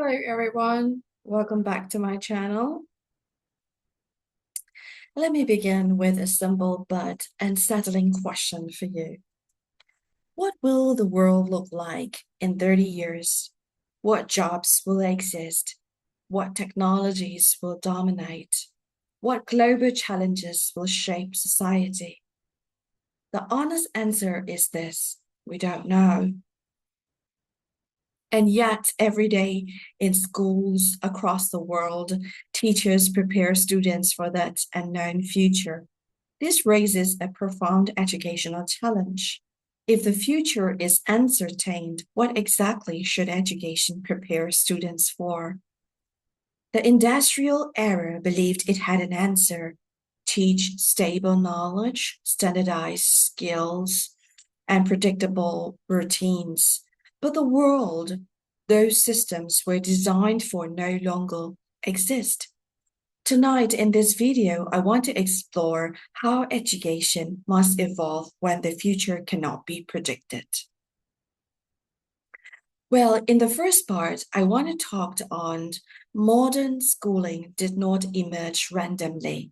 Hello everyone, welcome back to my channel. Let me begin with a simple but unsettling question for you. What will the world look like in 30 years? What jobs will exist? What technologies will dominate? What global challenges will shape society? The honest answer is this: we don't know. And yet, every day in schools across the world, teachers prepare students for that unknown future. This raises a profound educational challenge. If the future is uncertain, what exactly should education prepare students for? The industrial era believed it had an answer: teach stable knowledge, standardized skills, and predictable routines. But the world those systems were designed for no longer exist. Tonight, in this video, I want to explore how education must evolve when the future cannot be predicted. Well, in the first part, I want to talk on modern schooling did not emerge randomly.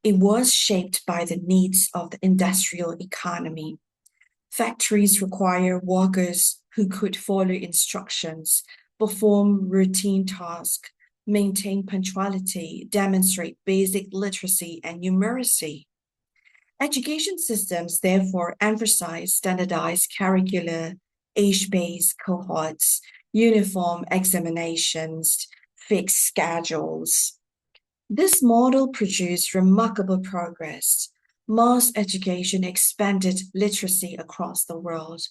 It was shaped by the needs of the industrial economy. Factories require workers who could follow instructions, perform routine tasks, maintain punctuality, demonstrate basic literacy and numeracy. Education systems therefore emphasize standardized curricula, age-based cohorts, uniform examinations, fixed schedules. This model produced remarkable progress. Mass education expanded literacy across the world,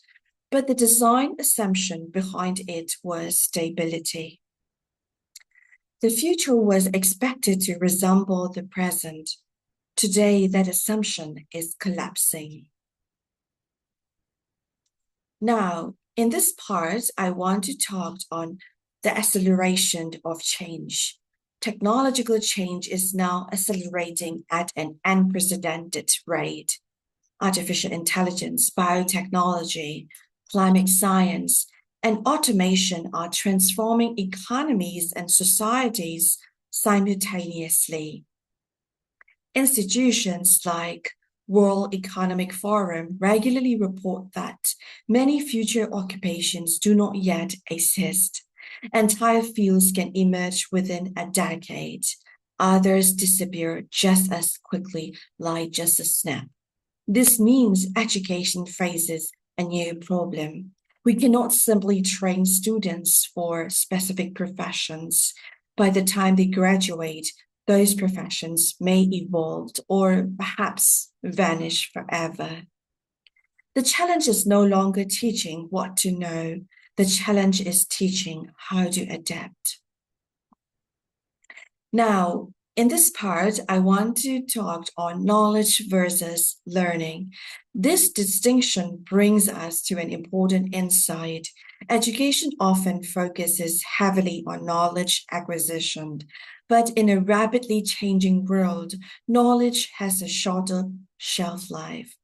but the design assumption behind it was stability. The future was expected to resemble the present. Today, that assumption is collapsing. Now, in this part, I want to talk on the acceleration of change. Technological change is now accelerating at an unprecedented rate. Artificial intelligence, biotechnology, climate science, and automation are transforming economies and societies simultaneously. Institutions like World Economic Forum regularly report that many future occupations do not yet exist. Entire fields can emerge within a decade. Others disappear just as quickly, like just a snap. This means education faces a new problem. We cannot simply train students for specific professions. By the time they graduate, those professions may evolve or perhaps vanish forever. The challenge is no longer teaching what to know. The challenge is teaching how to adapt. Now, in this part, I want to talk on knowledge versus learning. This distinction brings us to an important insight. Education often focuses heavily on knowledge acquisition, but in a rapidly changing world, knowledge has a shorter shelf life.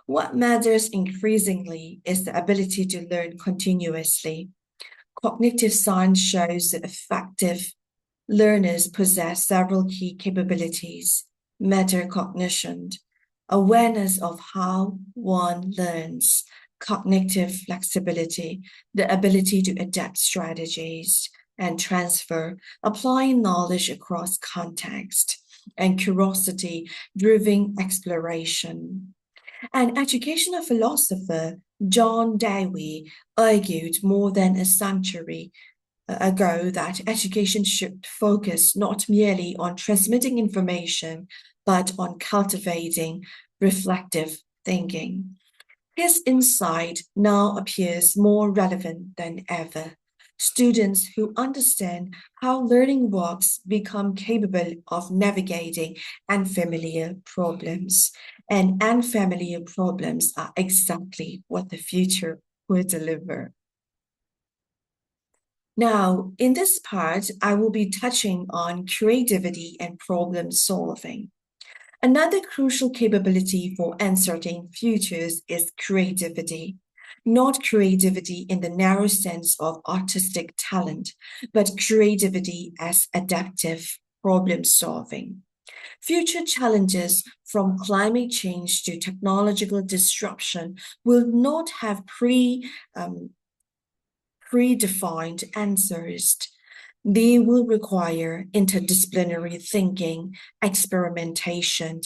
What matters increasingly is the ability to learn continuously. Cognitive science shows that effective learners possess several key capabilities: metacognition, awareness of how one learns; cognitive flexibility, the ability to adapt strategies and transfer, applying knowledge across context; and curiosity, driven exploration. An educational philosopher, John Dewey, argued more than a century ago that education should focus not merely on transmitting information, but on cultivating reflective thinking. His insight now appears more relevant than ever. Students who understand how learning works become capable of navigating unfamiliar problems. And unfamiliar problems are exactly what the future will deliver. Now, in this part, I will be touching on creativity and problem solving. Another crucial capability for uncertain futures is creativity. Not creativity in the narrow sense of artistic talent, but creativity as adaptive problem solving. Future challenges from climate change to technological disruption will not have predefined answers. They will require interdisciplinary thinking, experimentation,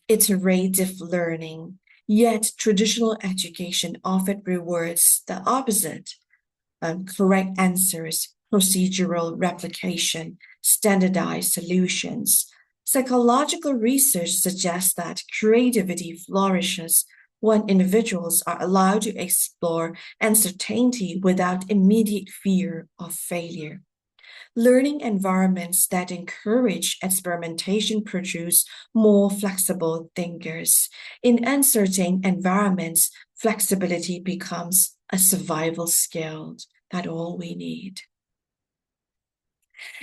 iterative learning. Yet, traditional education often rewards the opposite: correct answers, procedural replication, standardized solutions. Psychological research suggests that creativity flourishes when individuals are allowed to explore uncertainty without immediate fear of failure. Learning environments that encourage experimentation produce more flexible thinkers. In uncertain environments, flexibility becomes a survival skill. That's all we need.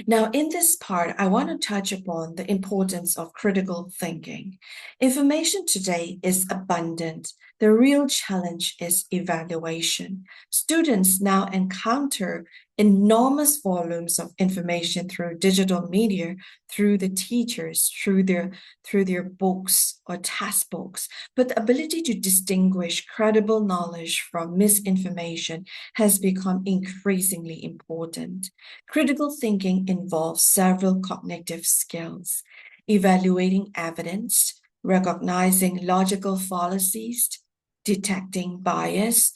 Now, in this part, I want to touch upon the importance of critical thinking. Information today is abundant. The real challenge is evaluation. Students now encounter enormous volumes of information through digital media, through the teachers, through their books or textbooks. But the ability to distinguish credible knowledge from misinformation has become increasingly important. Critical thinking involves several cognitive skills: evaluating evidence, recognizing logical fallacies, detecting bias,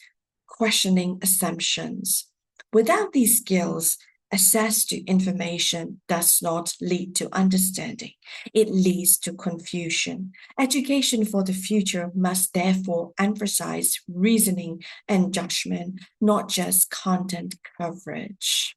questioning assumptions. Without these skills, access to information does not lead to understanding. It leads to confusion. Education for the future must therefore emphasize reasoning and judgment, not just content coverage.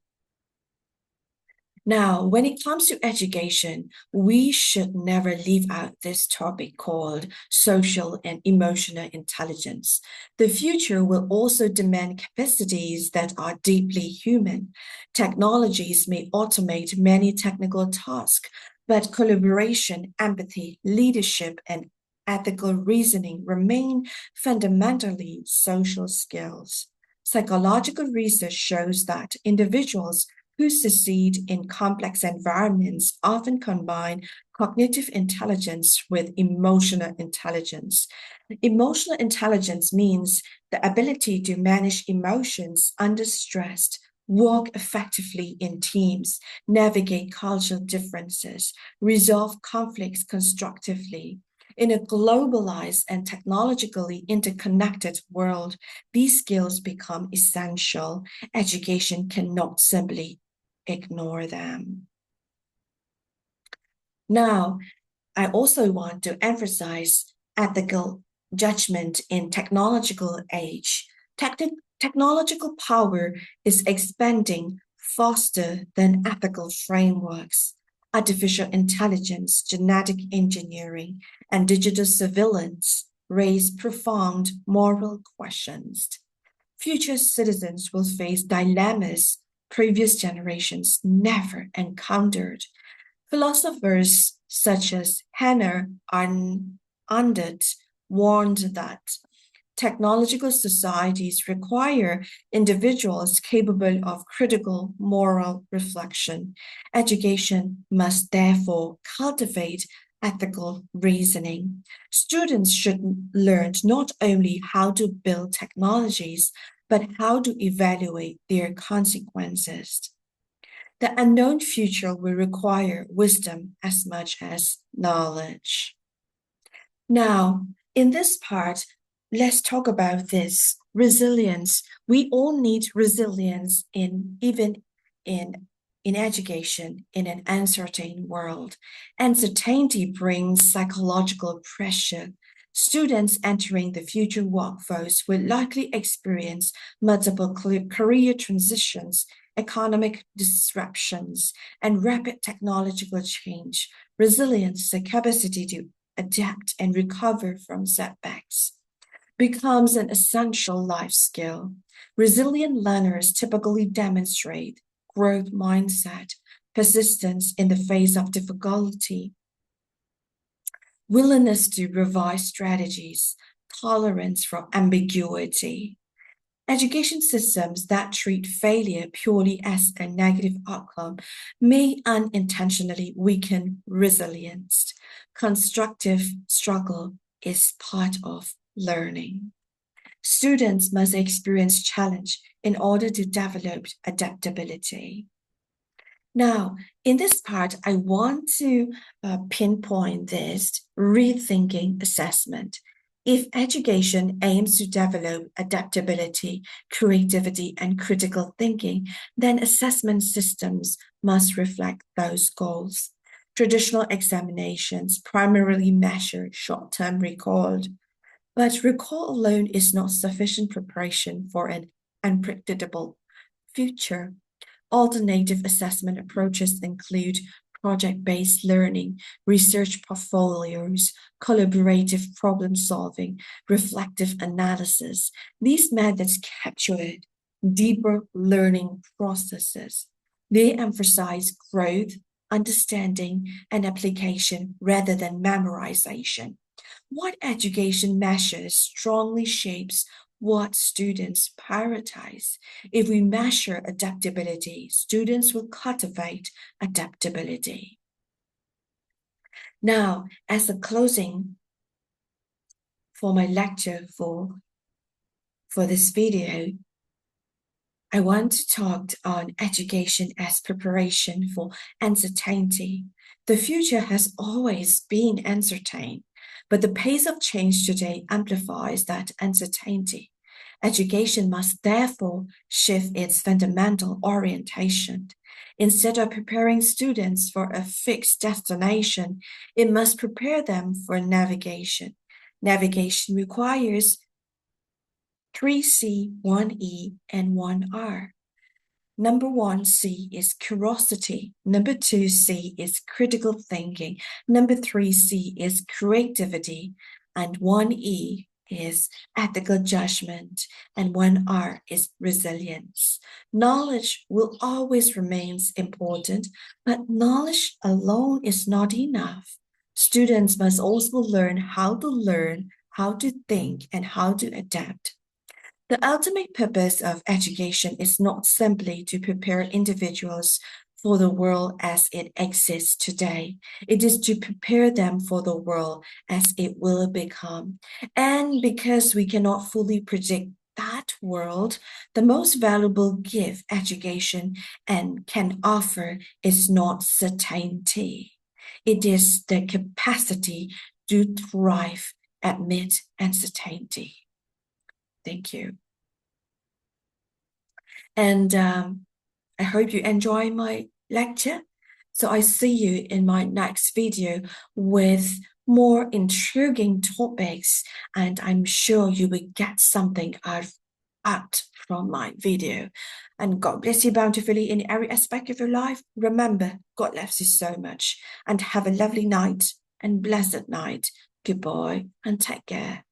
Now, when it comes to education, we should never leave out this topic called social and emotional intelligence. The future will also demand capacities that are deeply human. Technologies may automate many technical tasks, but collaboration, empathy, leadership, and ethical reasoning remain fundamentally social skills. Psychological research shows that individuals who succeed in complex environments often combine cognitive intelligence with emotional intelligence. Emotional intelligence means the ability to manage emotions under stress, work effectively in teams, navigate cultural differences, resolve conflicts constructively. In a globalized and technologically interconnected world, these skills become essential. Education cannot simply ignore them. Now, I also want to emphasize ethical judgment in technological age. Technological power is expanding faster than ethical frameworks. Artificial intelligence, genetic engineering, and digital surveillance raise profound moral questions. Future citizens will face dilemmas previous generations never encountered. Philosophers such as Hannah Arendt warned that technological societies require individuals capable of critical moral reflection. Education must therefore cultivate ethical reasoning. Students should learn not only how to build technologies, but how to evaluate their consequences. The unknown future will require wisdom as much as knowledge. Now, in this part, let's talk about this resilience. We all need resilience in education in an uncertain world. Uncertainty brings psychological pressure. Students entering the future workforce will likely experience multiple career transitions, economic disruptions, and rapid technological change. Resilience, the capacity to adapt and recover from setbacks, becomes an essential life skill. Resilient learners typically demonstrate growth mindset, persistence in the face of difficulty, willingness to revise strategies, tolerance for ambiguity. Education systems that treat failure purely as a negative outcome may unintentionally weaken resilience. Constructive struggle is part of learning. Students must experience challenge in order to develop adaptability. Now, in this part, I want to pinpoint this rethinking assessment. If education aims to develop adaptability, creativity, and critical thinking, then assessment systems must reflect those goals. Traditional examinations primarily measure short-term recall, but recall alone is not sufficient preparation for an unpredictable future. Alternative assessment approaches include project-based learning, research portfolios, collaborative problem solving, reflective analysis. These methods capture deeper learning processes. They emphasize growth, understanding, and application rather than memorization. What education measures strongly shapes what students prioritize. If we measure adaptability, students will cultivate adaptability. Now, as a closing for my lecture for this video, I want to talk on education as preparation for uncertainty. The future has always been uncertain, but the pace of change today amplifies that uncertainty. Education must therefore shift its fundamental orientation. Instead of preparing students for a fixed destination, it must prepare them for navigation. Navigation requires 3C, 1E, and 1R. Number 1C is curiosity. Number 2C is critical thinking. Number 3C is creativity. And 1E is ethical judgment. And 1R is resilience. Knowledge will always remain important, but knowledge alone is not enough. Students must also learn, how to think, and how to adapt. The ultimate purpose of education is not simply to prepare individuals for the world as it exists today. It is to prepare them for the world as it will become. And because we cannot fully predict that world, the most valuable gift education and can offer is not certainty. It is the capacity to thrive amid uncertainty. Thank you. And I hope you enjoy my lecture. So I see you in my next video with more intriguing topics, and I'm sure you will get something out from my video. And God bless you bountifully in every aspect of your life. Remember, God loves you so much, and have a lovely night and blessed night. Goodbye and take care.